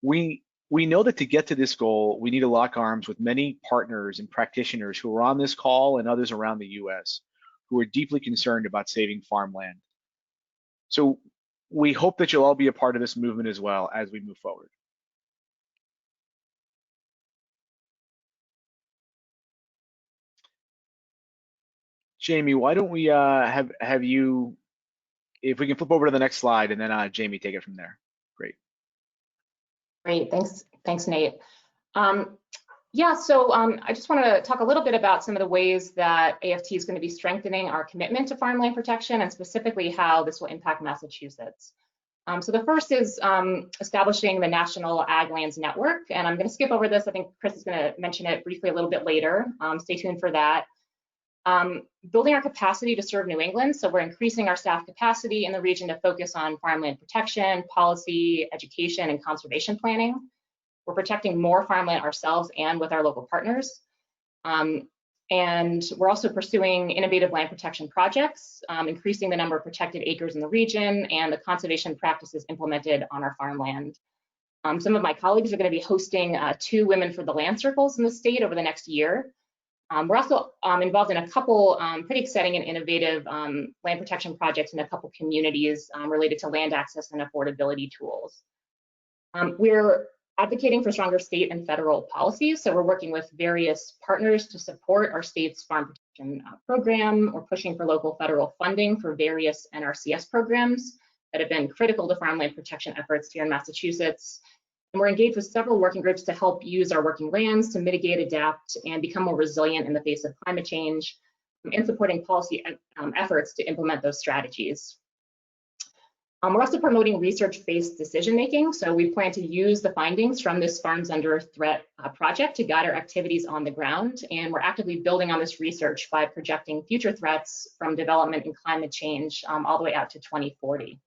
We We know that to get to this goal, we need to lock arms with many partners and practitioners who are on this call and others around the US who are deeply concerned about saving farmland. So we hope that you'll all be a part of this movement as well as we move forward. Jamie, why don't we have you, if we can flip over to the next slide and then Jamie take it from there. Great. Great, thanks Nate. I just want to talk a little bit about some of the ways that AFT is going to be strengthening our commitment to farmland protection and specifically how this will impact Massachusetts. So the first is establishing the National Ag Lands Network, and I'm going to skip over this. I think Chris is going to mention it briefly a little bit later. Stay tuned for that. Building our capacity to serve New England, so we're increasing our staff capacity in the region to focus on farmland protection, policy, education, and conservation planning. We're protecting more farmland ourselves and with our local partners. And we're also pursuing innovative land protection projects, increasing the number of protected acres in the region and the conservation practices implemented on our farmland. Some of my colleagues are going to be hosting 2 Women for the Land circles in the state over the next year. We're also involved in a couple pretty exciting and innovative land protection projects in a couple communities related to land access and affordability tools. We're advocating for stronger state and federal policies. So we're working with various partners to support our state's farm protection program. We're pushing for local federal funding for various NRCS programs that have been critical to farmland protection efforts here in Massachusetts. And we're engaged with several working groups to help use our working lands to mitigate, adapt, and become more resilient in the face of climate change, and supporting policy efforts to implement those strategies. We're also promoting research-based decision-making. So we plan to use the findings from this Farms Under Threat project to guide our activities on the ground. And we're actively building on this research by projecting future threats from development and climate change all the way out to 2040.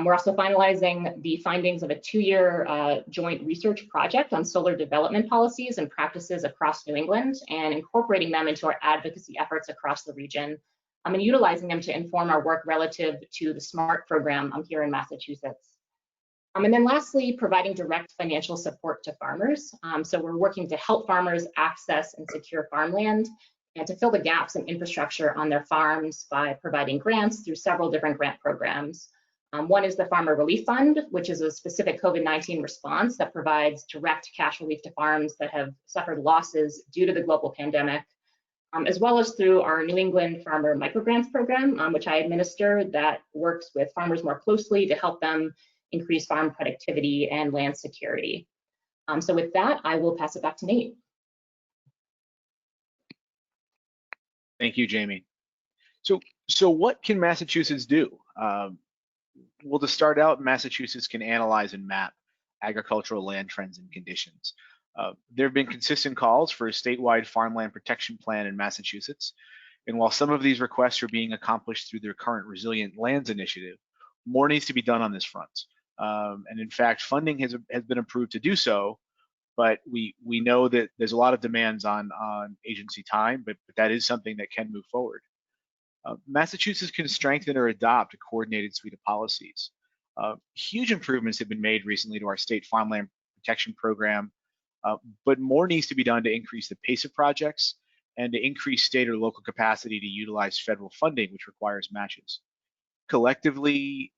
We're also finalizing the findings of a 2-year joint research project on solar development policies and practices across New England and incorporating them into our advocacy efforts across the region. And utilizing them to inform our work relative to the SMART program here in Massachusetts. And then lastly, providing direct financial support to farmers. So we're working to help farmers access and secure farmland and to fill the gaps in infrastructure on their farms by providing grants through several different grant programs. One is the Farmer Relief Fund, which is a specific COVID-19 response that provides direct cash relief to farms that have suffered losses due to the global pandemic. As well as through our New England Farmer Microgrants program, which I administer, that works with farmers more closely to help them increase farm productivity and land security. So with that, I will pass it back to Nate. Thank you, Jamie. So what can Massachusetts do? Well, to start out, Massachusetts can analyze and map agricultural land trends and conditions. There have been consistent calls for a statewide farmland protection plan in Massachusetts, and while some of these requests are being accomplished through their current Resilient Lands initiative, more needs to be done on this front. And in fact, funding has been approved to do so, but we know that there's a lot of demands on agency time, but that is something that can move forward. Massachusetts can strengthen or adopt a coordinated suite of policies. Huge improvements have been made recently to our state farmland protection program, but more needs to be done to increase the pace of projects and to increase state or local capacity to utilize federal funding, which requires matches. Collectively,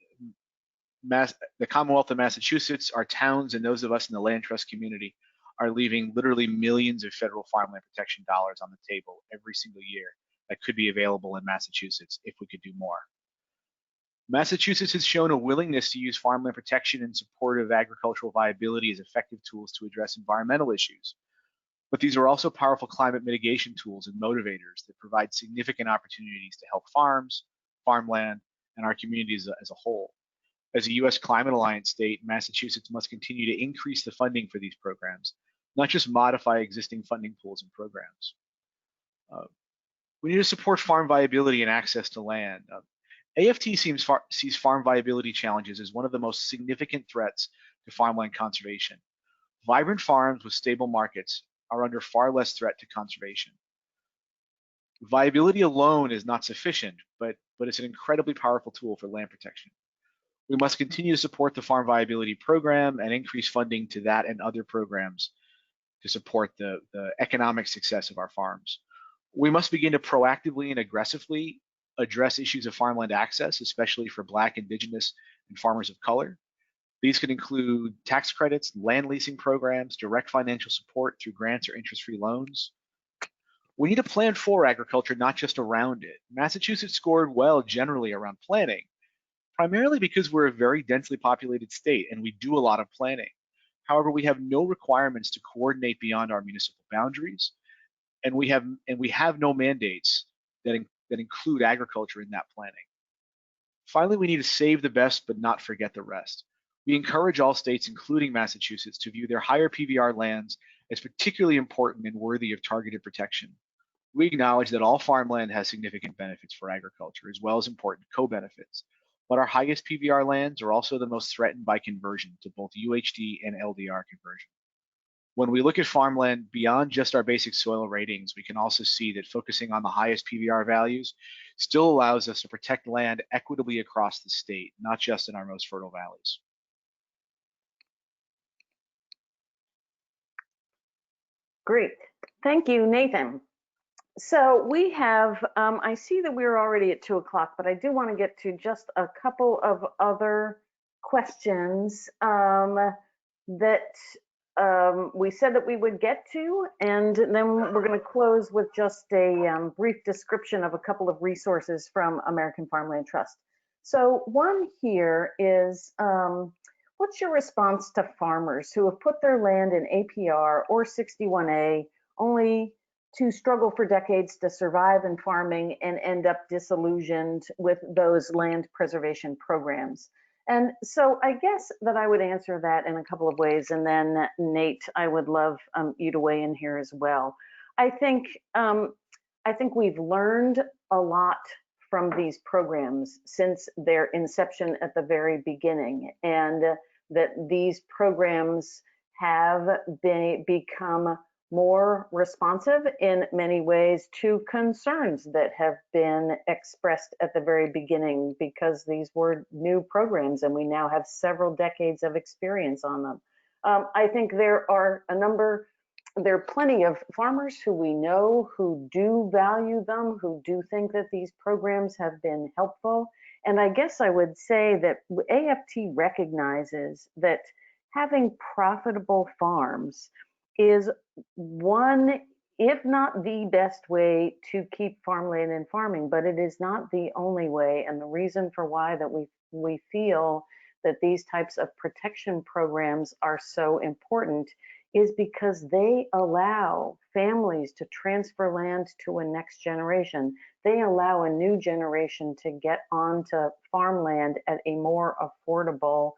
the Commonwealth of Massachusetts, our towns, and those of us in the land trust community are leaving literally millions of federal farmland protection dollars on the table every single year that could be available in Massachusetts if we could do more. Massachusetts has shown a willingness to use farmland protection in support of agricultural viability as effective tools to address environmental issues. But these are also powerful climate mitigation tools and motivators that provide significant opportunities to help farms, farmland, and our communities as a whole. As a U.S. Climate Alliance state, Massachusetts must continue to increase the funding for these programs, not just modify existing funding pools and programs. We need to support farm viability and access to land. AFT sees farm viability challenges as one of the most significant threats to farmland conservation. Vibrant farms with stable markets are under far less threat to conservation. Viability alone is not sufficient, but it's an incredibly powerful tool for land protection. We must continue to support the Farm Viability Program and increase funding to that and other programs to support the economic success of our farms. We must begin to proactively and aggressively address issues of farmland access, especially for Black, Indigenous, and farmers of color. These could include tax credits, land leasing programs, direct financial support through grants or interest-free loans. We need a plan for agriculture, not just around it. Massachusetts scored well generally around planning, primarily because we're a very densely populated state and we do a lot of planning. However, we have no requirements to coordinate beyond our municipal boundaries, and we have no mandates that include agriculture in that planning. Finally, we need to save the best but not forget the rest. We encourage all states, including Massachusetts, to view their higher PVR lands as particularly important and worthy of targeted protection. We acknowledge that all farmland has significant benefits for agriculture, as well as important co-benefits, but our highest PVR lands are also the most threatened by conversion to both UHD and LDR conversion. When we look at farmland beyond just our basic soil ratings, we can also see that focusing on the highest PVR values still allows us to protect land equitably across the state, not just in our most fertile valleys. Great. Thank you, Nathan. So we have, I see that we're already at 2 o'clock, but I do want to get to just a couple of other questions that we said that we would get to, and then we're going to close with just a brief description of a couple of resources from American Farmland Trust. So one here is, what's your response to farmers who have put their land in APR or 61A only to struggle for decades to survive in farming and end up disillusioned with those land preservation programs? And so I guess that I would answer that in a couple of ways. And then Nate, I would love you to weigh in here as well. I think we've learned a lot from these programs since their inception at the very beginning, and that these programs have become more responsive in many ways to concerns that have been expressed at the very beginning, because these were new programs and we now have several decades of experience on them. I think there are plenty of farmers who we know who do value them, who do think that these programs have been helpful. And I guess I would say that AFT recognizes that having profitable farms is one, if not the best way to keep farmland and farming, but it is not the only way. And the reason for why that we feel that these types of protection programs are so important is because they allow families to transfer land to a next generation. They allow a new generation to get onto farmland at a more affordable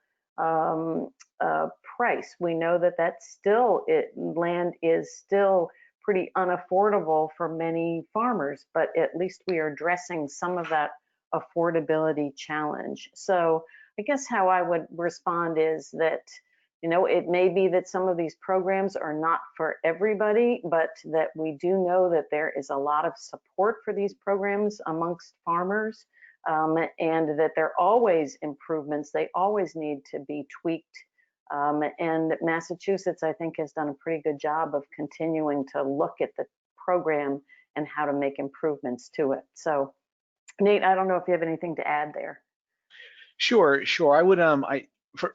price. We know that land is still pretty unaffordable for many farmers, but at least we are addressing some of that affordability challenge. So I guess how I would respond is that, it may be that some of these programs are not for everybody, but that we do know that there is a lot of support for these programs amongst farmers, and that there are always improvements. They always need to be tweaked. And Massachusetts, I think, has done a pretty good job of continuing to look at the program and how to make improvements to it. So, Nate, I don't know if you have anything to add there. Sure. I would,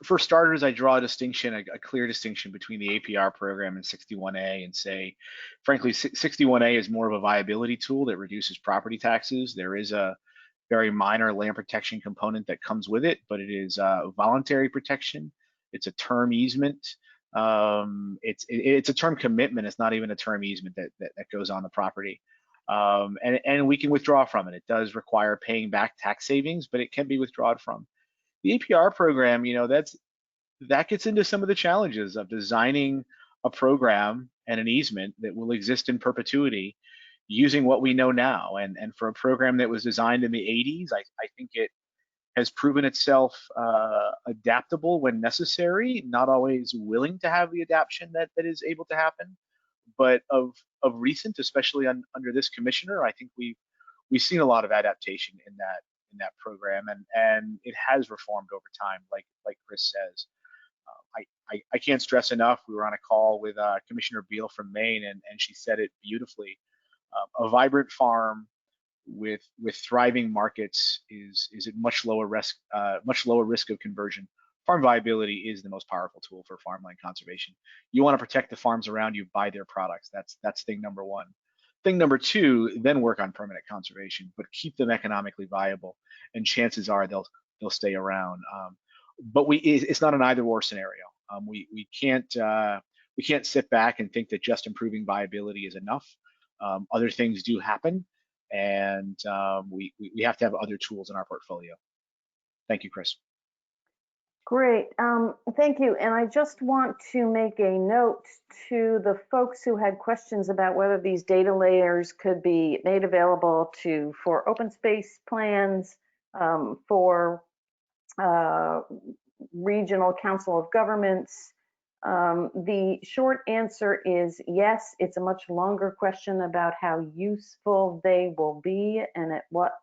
for starters, I draw a clear distinction between the APR program and 61A, and say, frankly, 61A is more of a viability tool that reduces property taxes. There is a very minor land protection component that comes with it, but it is voluntary protection. It's a term easement. It's a term commitment. It's not even a term easement that goes on the property. And we can withdraw from it. It does require paying back tax savings, but it can be withdrawn from. The APR program, that gets into some of the challenges of designing a program and an easement that will exist in perpetuity using what we know now. And for a program that was designed in the 80s, I think it has proven itself adaptable when necessary, not always willing to have the adaptation that is able to happen. But of recent, especially under this commissioner, I think we've seen a lot of adaptation that program, and it has reformed over time, like Chris says. I can't stress enough. We were on a call with Commissioner Beal from Maine, and she said it beautifully. A vibrant farm with thriving markets is at much lower risk of conversion. Farm viability is the most powerful tool for farmland conservation. You want to protect the farms around you, buy their products. That's thing number one. Thing number two, then work on permanent conservation, but keep them economically viable, and chances are they'll stay around. But it's not an either-or scenario. We can't sit back and think that just improving viability is enough. Other things do happen, and we have to have other tools in our portfolio. Thank you, Chris. Great, thank you. And I just want to make a note to the folks who had questions about whether these data layers could be made available for open space plans, for regional council of governments. The short answer is yes. It's a much longer question about how useful they will be and at what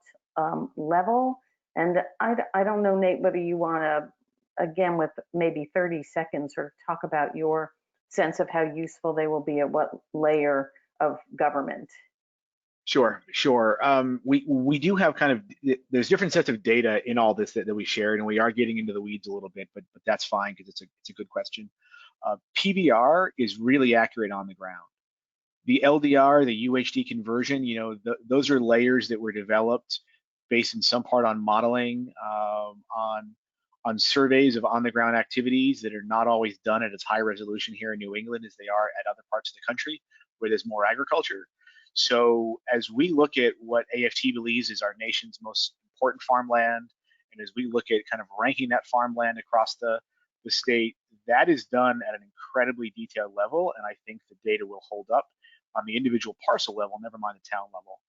level. And I don't know, Nate, whether you want to, again, with maybe 30 seconds, sort of talk about your sense of how useful they will be at what layer of government. Sure. We do have kind of, there's different sets of data in all this that we shared, and we are getting into the weeds a little bit, but that's fine because it's a good question. PBR is really accurate on the ground. The LDR, the UHD conversion, those are layers that were developed based in some part on modeling, on surveys of on-the-ground activities that are not always done at as high resolution here in New England as they are at other parts of the country where there's more agriculture. So as we look at what AFT believes is our nation's most important farmland, and as we look at kind of ranking that farmland across the state, that is done at an incredibly detailed level, and I think the data will hold up on the individual parcel level, never mind the town level.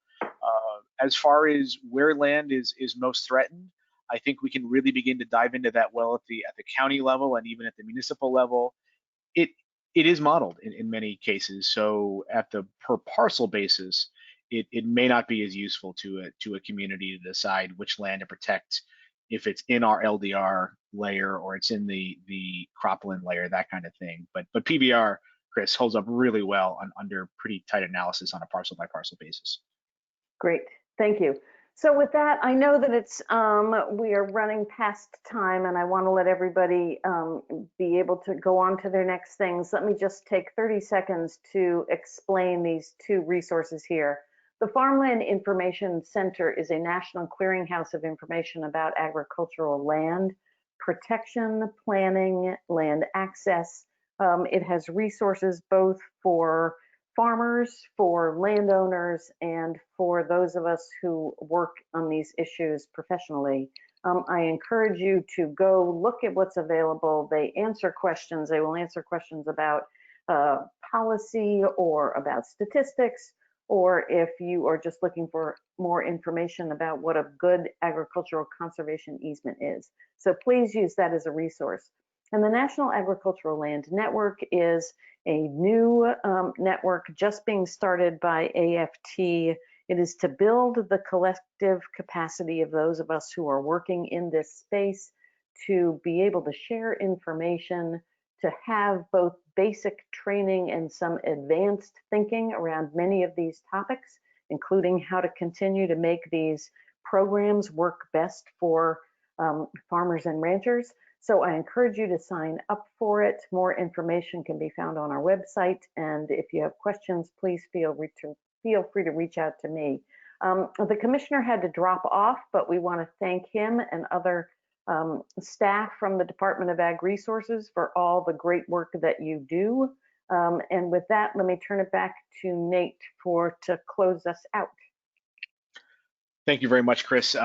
As far as where land is most threatened, I think we can really begin to dive into that well at the county level and even at the municipal level. It is modeled in many cases. So at the per parcel basis, it may not be as useful to a community to decide which land to protect if it's in our LDR layer or it's in the cropland layer, that kind of thing. But PBR, Chris, holds up really well under pretty tight analysis on a parcel by parcel basis. Great, thank you. So with that, I know that it's we are running past time, and I want to let everybody be able to go on to their next things. Let me just take 30 seconds to explain these two resources here. The Farmland Information Center is a national clearinghouse of information about agricultural land, protection, planning, land access. It has resources both for farmers, for landowners, and for those of us who work on these issues professionally. I encourage you to go look at what's available. They answer questions. They will answer questions about policy or about statistics, or if you are just looking for more information about what a good agricultural conservation easement is. So please use that as a resource. And the National Agricultural Land Network is a new network just being started by AFT. It is to build the collective capacity of those of us who are working in this space to be able to share information, to have both basic training and some advanced thinking around many of these topics, including how to continue to make these programs work best for farmers and ranchers. So I encourage you to sign up for it. More information can be found on our website. And if you have questions, please feel free to reach out to me. The commissioner had to drop off, but we want to thank him and other staff from the Department of Ag Resources for all the great work that you do. And with that, let me turn it back to Nate to close us out. Thank you very much, Chris.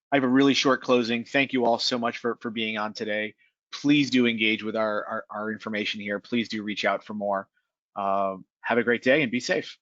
I have a really short closing. Thank you all so much for being on today. Please do engage with our information here. Please do reach out for more. Have a great day and be safe.